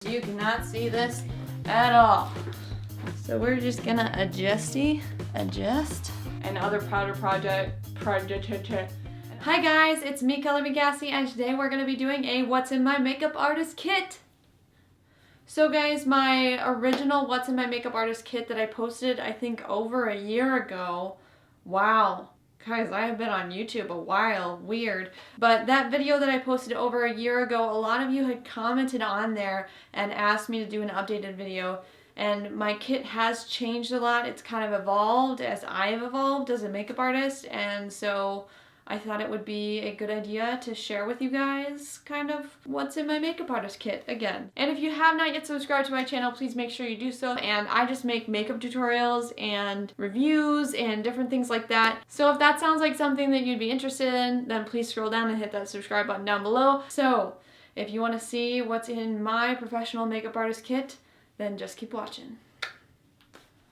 You cannot see this at all. So we're just gonna adjust, and other powder project. Hi guys, it's me, ColorMeCassie, and today we're gonna be doing a What's in My Makeup Artist kit. So guys, my original What's in My Makeup Artist kit that I posted, I think over a year ago. Wow. Guys, I have been on YouTube a while, weird. But that video that I posted over a year ago, a lot of you had commented on there and asked me to do an updated video. And my kit has changed a lot. It's kind of evolved as I have evolved as a makeup artist. And so I thought it would be a good idea to share with you guys kind of what's in my makeup artist kit again. And if you have not yet subscribed to my channel, please make sure you do so. And I just make makeup tutorials and reviews and different things like that. So if that sounds like something that you'd be interested in, then please scroll down and hit that subscribe button down below. So if you want to see what's in my professional makeup artist kit, then just keep watching.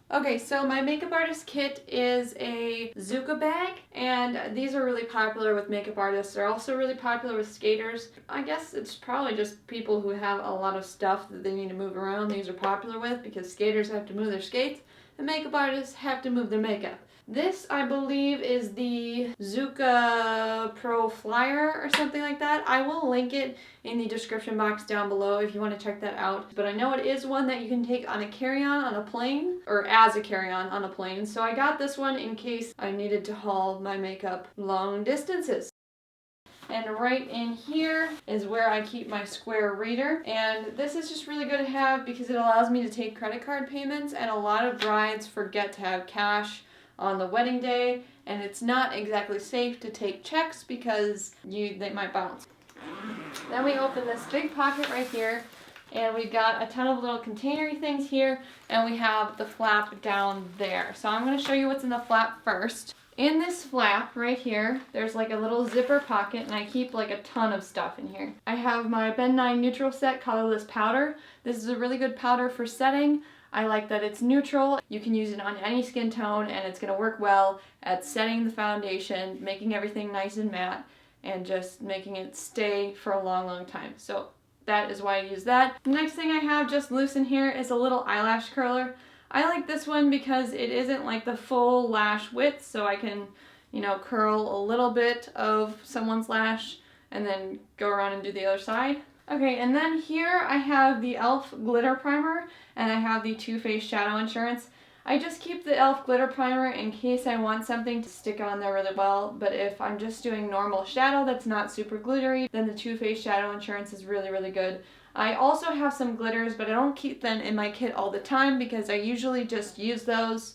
Okay, so my makeup artist kit is a Zuka bag, and these are really popular with makeup artists. They're also really popular with skaters. I guess it's probably just people who have a lot of stuff that they need to move around. These are popular with because skaters have to move their skates and makeup artists have to move their makeup. This, I believe, is the Zuka Pro Flyer or something like that. I will link it in the description box down below if you want to check that out. But I know it is one that you can take on a carry-on on a plane, or as a carry-on on a plane. So I got this one in case I needed to haul my makeup long distances. And right in here is where I keep my square reader. And this is just really good to have because it allows me to take credit card payments, and a lot of brides forget to have cash on the wedding day, and it's not exactly safe to take checks because they might bounce. Then we open this big pocket right here, and we've got a ton of little containery things here, and we have the flap down there. So I'm going to show you what's in the flap first. In this flap right here, there's like a little zipper pocket, and I keep like a ton of stuff in here. I have my Ben 9 Neutral Set Colorless Powder. This is a really good powder for setting. I like that it's neutral. You can use it on any skin tone, and it's going to work well at setting the foundation, making everything nice and matte, and just making it stay for a long, long time. So that is why I use that. The next thing I have just loose in here is a little eyelash curler. I like this one because it isn't like the full lash width, so I can, you know, curl a little bit of someone's lash and then go around and do the other side. Okay, and then here I have the e.l.f. Glitter Primer, and I have the Too Faced Shadow Insurance. I just keep the e.l.f. Glitter Primer in case I want something to stick on there really well, but if I'm just doing normal shadow that's not super glittery, then the Too Faced Shadow Insurance is really, really good. I also have some glitters, but I don't keep them in my kit all the time because I usually just use those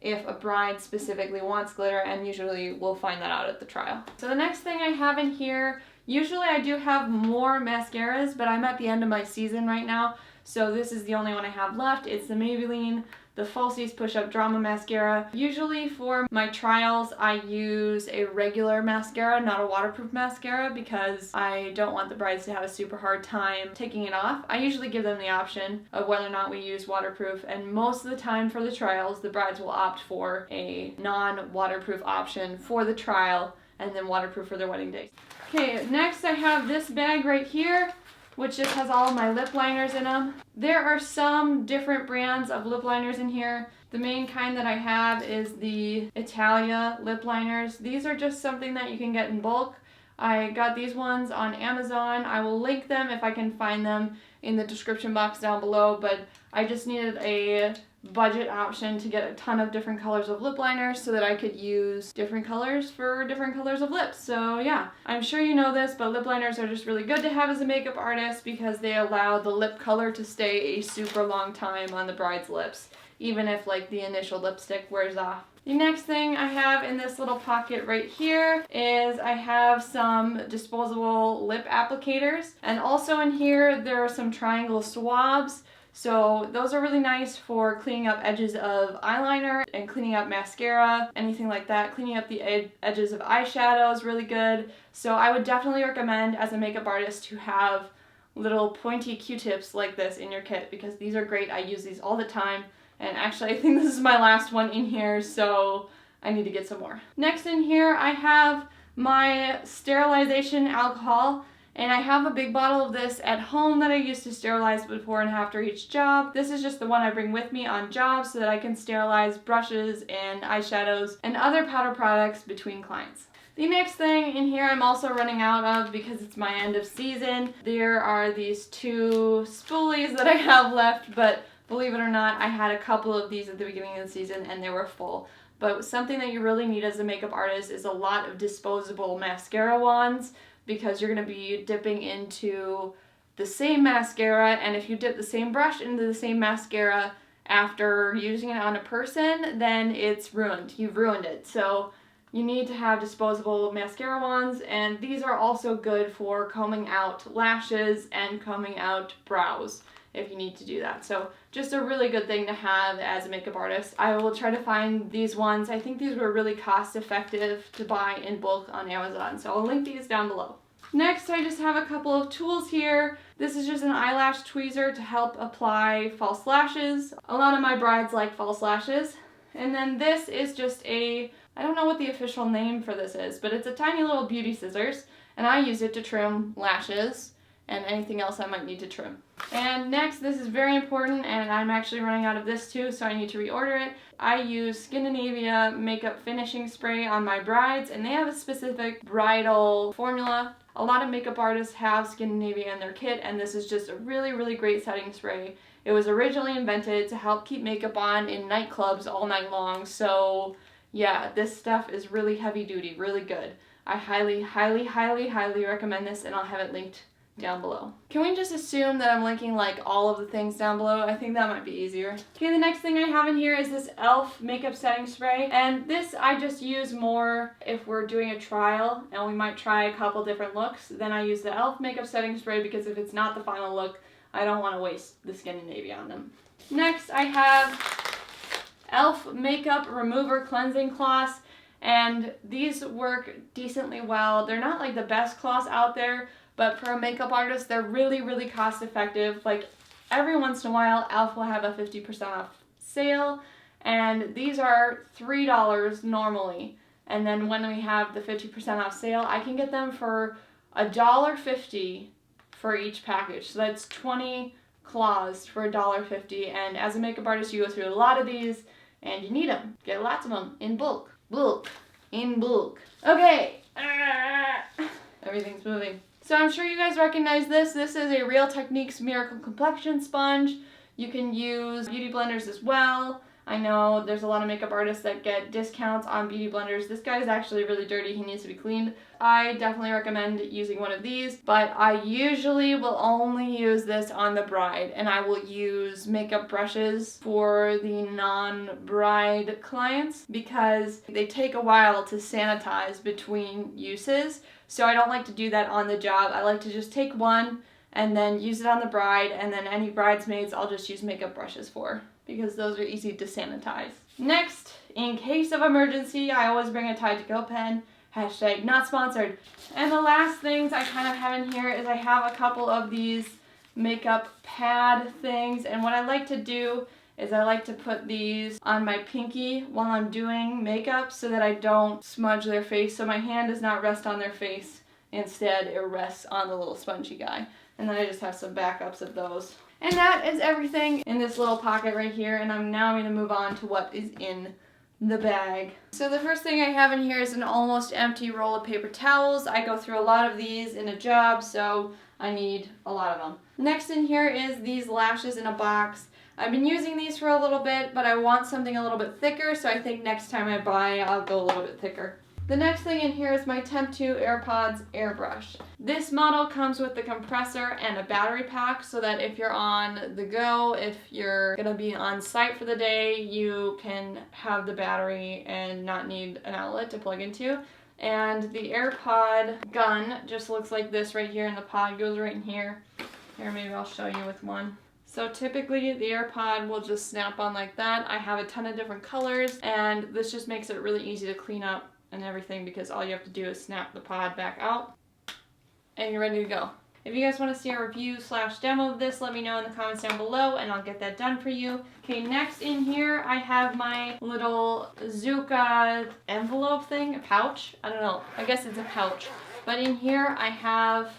if a bride specifically wants glitter, and usually we'll find that out at the trial. So the next thing I have in here, usually I do have more mascaras, but I'm at the end of my season right now, so this is the only one I have left. It's the Maybelline the Falsies Push-Up Drama Mascara. Usually for my trials, I use a regular mascara, not a waterproof mascara, because I don't want the brides to have a super hard time taking it off. I usually give them the option of whether or not we use waterproof, and most of the time for the trials, the brides will opt for a non-waterproof option for the trial, and then waterproof for their wedding day. Okay, next I have this bag right here, which just has all of my lip liners in them. There are some different brands of lip liners in here. The main kind that I have is the Italia lip liners. These are just something that you can get in bulk. I got these ones on Amazon. I will link them if I can find them in the description box down below, but I just needed a budget option to get a ton of different colors of lip liners so that I could use different colors for different colors of lips. So yeah, I'm sure you know this, but lip liners are just really good to have as a makeup artist because they allow the lip color to stay a super long time on the bride's lips, even if like the initial lipstick wears off. The next thing I have in this little pocket right here is I have some disposable lip applicators, and also in here there are some triangle swabs. So those are really nice for cleaning up edges of eyeliner and cleaning up mascara, anything like that. Cleaning up the edges of eyeshadow is really good. So I would definitely recommend as a makeup artist to have little pointy Q-tips like this in your kit because these are great. I use these all the time, and actually I think this is my last one in here, so I need to get some more. Next in here I have my sterilization alcohol. And I have a big bottle of this at home that I use to sterilize before and after each job. This is just the one I bring with me on jobs so that I can sterilize brushes and eyeshadows and other powder products between clients. The next thing in here I'm also running out of because it's my end of season. There are these 2 spoolies that I have left, but believe it or not, I had a couple of these at the beginning of the season and they were full. But something that you really need as a makeup artist is a lot of disposable mascara wands, because you're going to be dipping into the same mascara, and if you dip the same brush into the same mascara after using it on a person, then it's ruined. You've ruined it. So you need to have disposable mascara wands, and these are also good for combing out lashes and combing out brows if you need to do that. So just a really good thing to have as a makeup artist. I will try to find these ones. I think these were really cost effective to buy in bulk on Amazon, so I'll link these down below. Next, I just have a couple of tools here. This is just an eyelash tweezer to help apply false lashes. A lot of my brides like false lashes. And then this is just I don't know what the official name for this is, but it's a tiny little beauty scissors, and I use it to trim lashes and anything else I might need to trim. And next, this is very important, and I'm actually running out of this too, so I need to reorder it. I use Scandinavia makeup finishing spray on my brides, and they have a specific bridal formula. A lot of makeup artists have Scandinavia in their kit, and this is just a really, really great setting spray. It was originally invented to help keep makeup on in nightclubs all night long, so yeah, this stuff is really heavy duty, really good. I highly, highly, highly, highly recommend this, and I'll have it linked down below. Can we just assume that I'm linking like all of the things down below? I think that might be easier. Okay, the next thing I have in here is this e.l.f. makeup setting spray, and this I just use more if we're doing a trial and we might try a couple different looks. Then I use the e.l.f. makeup setting spray, because if it's not the final look, I don't want to waste the Scandinavia on them. Next, I have e.l.f. makeup remover cleansing cloths, and these work decently well. They're not like the best cloths out there, but for a makeup artist, they're really, really cost effective. Like every once in a while, e.l.f. will have a 50% off sale, and these are $3 normally. And then when we have the 50% off sale, I can get them for $1.50 for each package. So that's 20 cloths for $1.50. And as a makeup artist, you go through a lot of these, and you need them. Get lots of them in bulk. In bulk. Okay. Everything's moving. So I'm sure you guys recognize this. This is a Real Techniques Miracle Complexion Sponge. You can use beauty blenders as well. I know there's a lot of makeup artists that get discounts on beauty blenders. This guy is actually really dirty. He needs to be cleaned. I definitely recommend using one of these, but I usually will only use this on the bride, and I will use makeup brushes for the non-bride clients because they take a while to sanitize between uses. So I don't like to do that on the job. I like to just take one and then use it on the bride, and then any bridesmaids I'll just use makeup brushes for, because those are easy to sanitize. Next, in case of emergency, I always bring a Tide to Go pen. Hashtag not sponsored. And the last things I kind of have in here is I have a couple of these makeup pad things, and what I like to do is I like to put these on my pinky while I'm doing makeup so that I don't smudge their face, so my hand does not rest on their face. Instead, it rests on the little spongy guy. And then I just have some backups of those. And that is everything in this little pocket right here, and I'm now going to move on to what is in the bag. So the first thing I have in here is an almost empty roll of paper towels. I go through a lot of these in a job, so I need a lot of them. Next in here is these lashes in a box. I've been using these for a little bit, but I want something a little bit thicker, so I think next time I buy, I'll go a little bit thicker. The next thing in here is my Temp 2 AirPods airbrush. This model comes with the compressor and a battery pack so that if you're on the go, if you're gonna be on site for the day, you can have the battery and not need an outlet to plug into. And the AirPod gun just looks like this right here, and the pod goes right in here. Here, maybe I'll show you with one. So typically the AirPod will just snap on like that. I have a ton of different colors, and this just makes it really easy to clean up and everything because all you have to do is snap the pod back out and you're ready to go. If you guys want to see a review/demo of this, let me know in the comments down below and I'll get that done for you. Okay, next in here I have my little Zuka envelope thing, a pouch. I don't know, I guess it's a pouch. But in here I have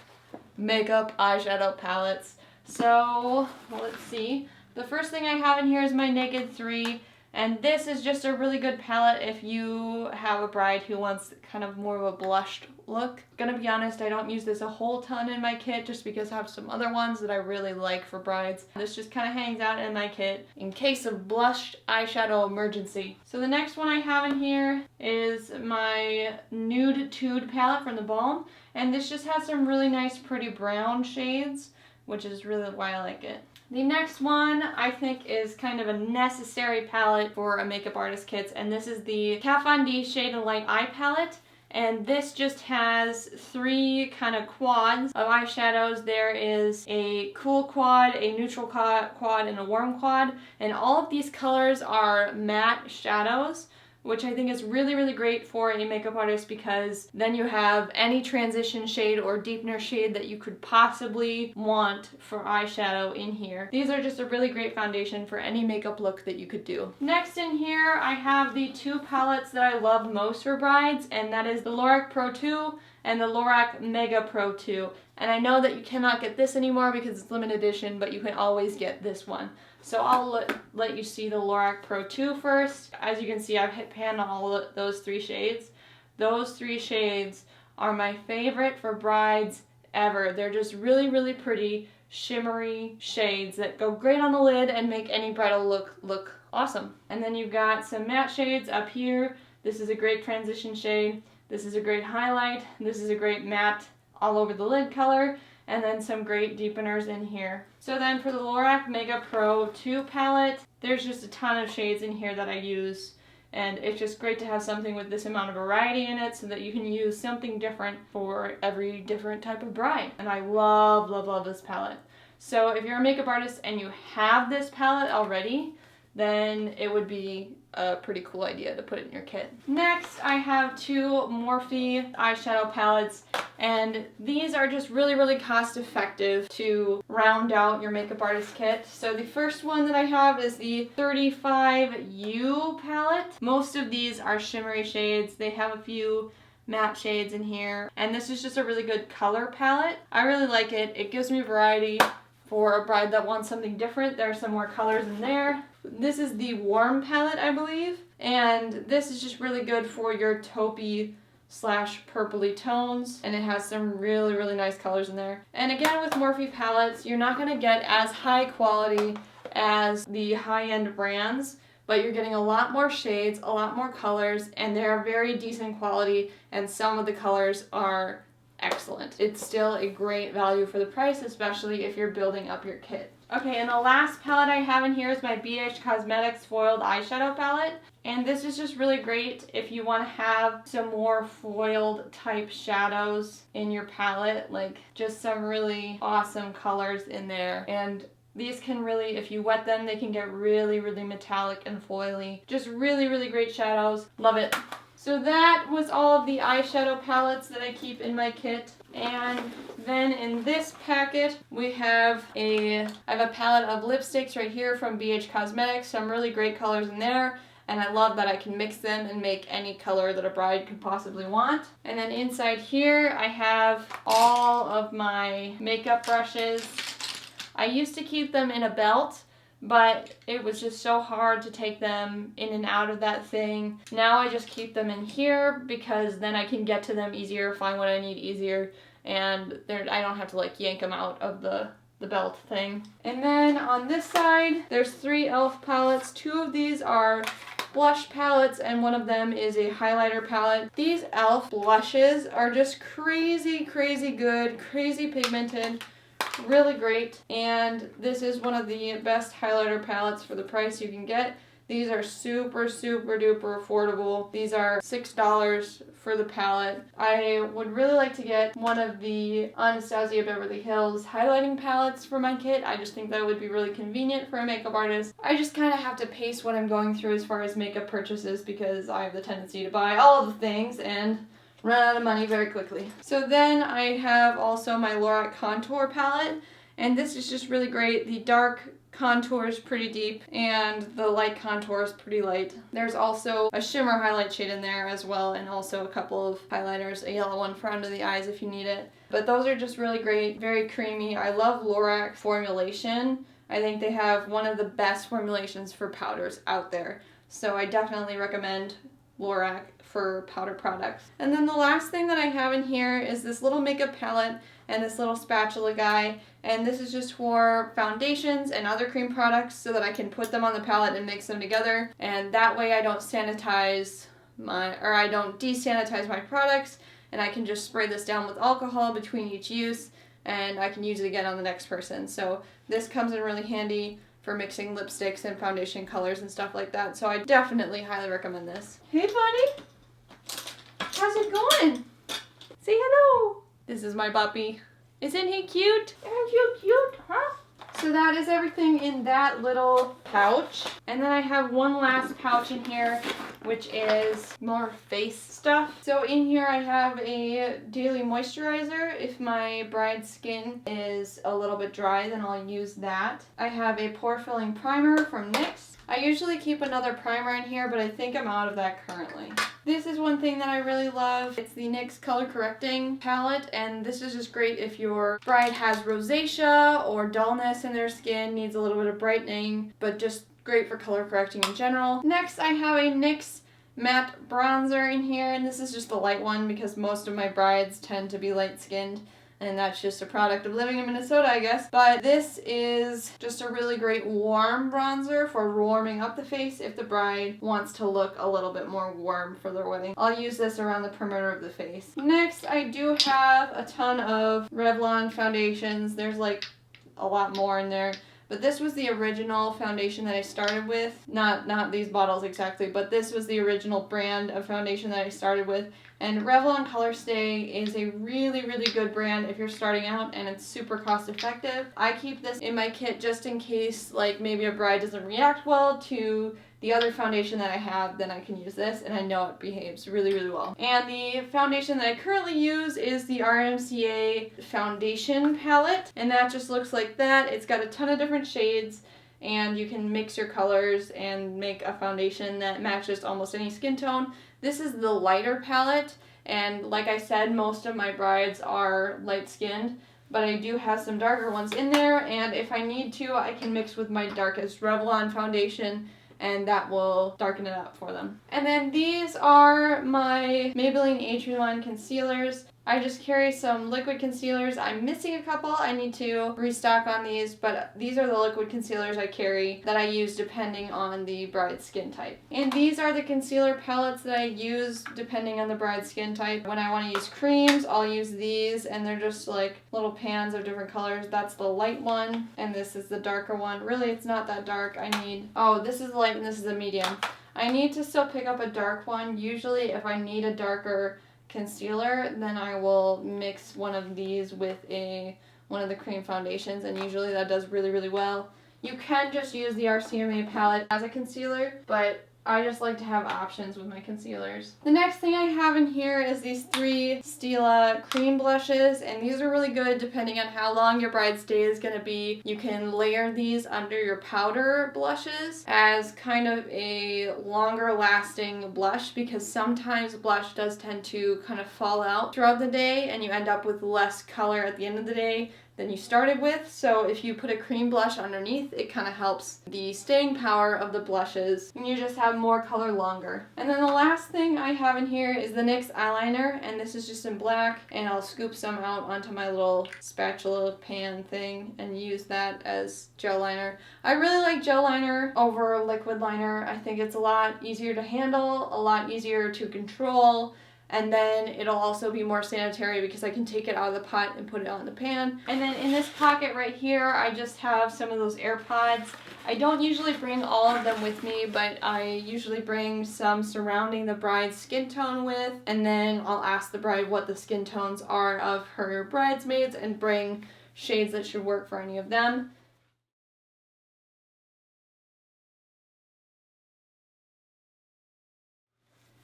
makeup eyeshadow palettes. So let's see. The first thing I have in here is my Naked 3. And this is just a really good palette if you have a bride who wants kind of more of a blushed look. Gonna be honest, I don't use this a whole ton in my kit just because I have some other ones that I really like for brides. This just kind of hangs out in my kit in case of blushed eyeshadow emergency. So the next one I have in here is my Nude Tude palette from the Balm. And this just has some really nice pretty brown shades, which is really why I like it. The next one I think is kind of a necessary palette for a makeup artist kit, and this is the Kat Von D Shade and Light Eye palette. And this just has 3 kind of quads of eyeshadows. There is a cool quad, a neutral quad, and a warm quad. And all of these colors are matte shadows, which I think is really, really great for a makeup artist because then you have any transition shade or deepener shade that you could possibly want for eyeshadow in here. These are just a really great foundation for any makeup look that you could do. Next in here, I have the 2 palettes that I love most for brides, and that is the Lorac Pro 2 and the Lorac Mega Pro 2. And I know that you cannot get this anymore because it's limited edition, but you can always get this one. So I'll let you see the Lorac Pro 2 first. As you can see, I've hit pan on all of those 3 shades. Those 3 shades are my favorite for brides ever. They're just really, really pretty, shimmery shades that go great on the lid and make any bridal look awesome. And then you've got some matte shades up here. This is a great transition shade. This is a great highlight. This is a great matte all over the lid color. And then some great deepeners in here. So then for the Lorac Mega Pro 2 palette, there's just a ton of shades in here that I use. And it's just great to have something with this amount of variety in it so that you can use something different for every different type of bride. And I love, love, love this palette. So if you're a makeup artist and you have this palette already, then it would be a pretty cool idea to put it in your kit. Next, I have 2 Morphe eyeshadow palettes, and these are just really, really cost effective to round out your makeup artist kit. So the first one that I have is the 35U palette. Most of these are shimmery shades. They have a few matte shades in here, and this is just a really good color palette. I really like it. It gives me variety for a bride that wants something different. There are some more colors in there. This is the Warm palette, I believe, and this is just really good for your taupey / purpley tones, and it has some really, really nice colors in there. And again, with Morphe palettes, you're not gonna get as high quality as the high-end brands, but you're getting a lot more shades, a lot more colors, and they're very decent quality, and some of the colors are excellent. It's still a great value for the price, especially if you're building up your kit. Okay, and the last palette I have in here is my BH Cosmetics Foiled Eyeshadow Palette. And this is just really great if you want to have some more foiled type shadows in your palette, like just some really awesome colors in there. And these can really, if you wet them, they can get really, really metallic and foily. Just really, really great shadows. Love it. So that was all of the eyeshadow palettes that I keep in my kit. And then in this packet, I have a palette of lipsticks right here from BH Cosmetics. Some really great colors in there. And I love that I can mix them and make any color that a bride could possibly want. And then inside here, I have all of my makeup brushes. I used to keep them in a belt, but it was just so hard to take them in and out of that thing. Now I just keep them in here because then I can get to them easier, find what I need easier, and I don't have to like yank them out of the belt thing. And then on this side, there's 3 e.l.f. palettes. 2 of these are blush palettes, and one of them is a highlighter palette. These e.l.f. blushes are just crazy, crazy good, crazy pigmented. Really great, and this is one of the best highlighter palettes for the price you can get. These are super, super duper affordable. These are $6 for the palette. I would really like to get one of the Anastasia Beverly Hills highlighting palettes for my kit. I just think that would be really convenient for a makeup artist. I just kind of have to pace what I'm going through as far as makeup purchases because I have the tendency to buy all of the things and run out of money very quickly. So then I have also my Lorac Contour palette, and this is just really great. The dark contour is pretty deep and the light contour is pretty light. There's also a shimmer highlight shade in there as well, and also a couple of highlighters, a yellow one for under the eyes if you need it. But those are just really great, very creamy. I love Lorac formulation. I think they have one of the best formulations for powders out there. So I definitely recommend Lorac for powder products. And then the last thing that I have in here is this little makeup palette and this little spatula guy, and this is just for foundations and other cream products so that I can put them on the palette and mix them together, and that way I don't desanitize my products, and I can just spray this down with alcohol between each use and I can use it again on the next person. So this comes in really handy for mixing lipsticks and foundation colors and stuff like that, so I definitely highly recommend this. Hey buddy! How's it going? Say hello! This is my puppy. Isn't he cute? Aren't you cute, huh? So that is everything in that little pouch. And then I have one last pouch in here, which is more face stuff. So in here I have a daily moisturizer. If my bride's skin is a little bit dry, then I'll use that. I have a pore filling primer from NYX. I usually keep another primer in here, but I think I'm out of that currently. This is one thing that I really love. It's the NYX Color Correcting Palette, and this is just great if your bride has rosacea or dullness in their skin, needs a little bit of brightening, but just great for color correcting in general. Next, I have a NYX matte bronzer in here, and this is just the light one because most of my brides tend to be light-skinned. And that's just a product of living in Minnesota, I guess. But this is just a really great warm bronzer for warming up the face if the bride wants to look a little bit more warm for their wedding. I'll use this around the perimeter of the face. Next, I do have a ton of Revlon foundations. There's like a lot more in there. But this was the original foundation that I started with. Not these bottles exactly, but this was the original brand of foundation that I started with. And Revlon Color Stay is a really, really good brand if you're starting out, and it's super cost effective. I keep this in my kit just in case, like, maybe a bride doesn't react well to the other foundation that I have, then I can use this, and I know it behaves really, really well. And the foundation that I currently use is the RMCA Foundation Palette, and that just looks like that. It's got a ton of different shades, and you can mix your colors and make a foundation that matches almost any skin tone. This is the lighter palette, and like I said, most of my brides are light-skinned, but I do have some darker ones in there, and if I need to, I can mix with my darkest Revlon foundation, and that will darken it up for them. And then these are my Maybelline Age Rewind concealers. I just carry some liquid concealers. I'm missing a couple. I need to restock on these, but these are the liquid concealers I carry that I use depending on the bride's skin type. And these are the concealer palettes that I use depending on the bride's skin type. When I want to use creams, I'll use these, and they're just like little pans of different colors. That's the light one, and this is the darker one. Really, it's not that dark. This is the light and this is the medium. I need to still pick up a dark one. Usually if I need a darker concealer, then I will mix one of these with one of the cream foundations, and usually that does really, really well. You can just use the RCMA palette as a concealer, but I just like to have options with my concealers. The next thing I have in here is these 3 Stila cream blushes, and these are really good depending on how long your bride's day is going to be. You can layer these under your powder blushes as kind of a longer lasting blush, because sometimes blush does tend to kind of fall out throughout the day and you end up with less color at the end of the day than you started with. So if you put a cream blush underneath, it kind of helps the staying power of the blushes, and you just have more color longer. And then the last thing I have in here is the NYX eyeliner, and this is just in black, and I'll scoop some out onto my little spatula pan thing and use that as gel liner. I really like gel liner over liquid liner. I think it's a lot easier to handle, a lot easier to control, and then it'll also be more sanitary because I can take it out of the pot and put it on the pan. And then in this pocket right here, I just have some of those AirPods. I don't usually bring all of them with me, but I usually bring some surrounding the bride's skin tone with, and then I'll ask the bride what the skin tones are of her bridesmaids and bring shades that should work for any of them.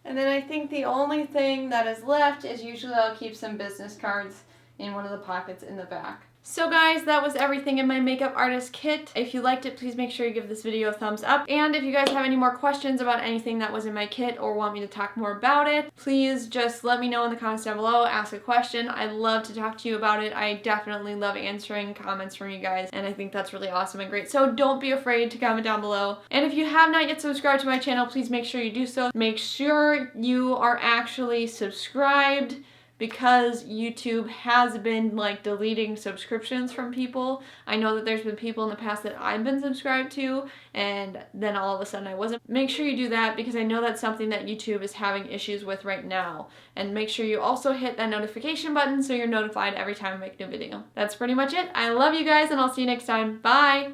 And then I think the only thing that is left is usually I'll keep some business cards in one of the pockets in the back. So guys, that was everything in my makeup artist kit. If you liked it, please make sure you give this video a thumbs up. And if you guys have any more questions about anything that was in my kit or want me to talk more about it, please just let me know in the comments down below, ask a question. I'd love to talk to you about it. I definitely love answering comments from you guys, and I think that's really awesome and great. So don't be afraid to comment down below. And if you have not yet subscribed to my channel, please make sure you do so. Make sure you are actually subscribed, because YouTube has been like deleting subscriptions from people. I know that there's been people in the past that I've been subscribed to and then all of a sudden I wasn't. Make sure you do that, because I know that's something that YouTube is having issues with right now. And make sure you also hit that notification button so you're notified every time I make a new video. That's pretty much it. I love you guys, and I'll see you next time. Bye!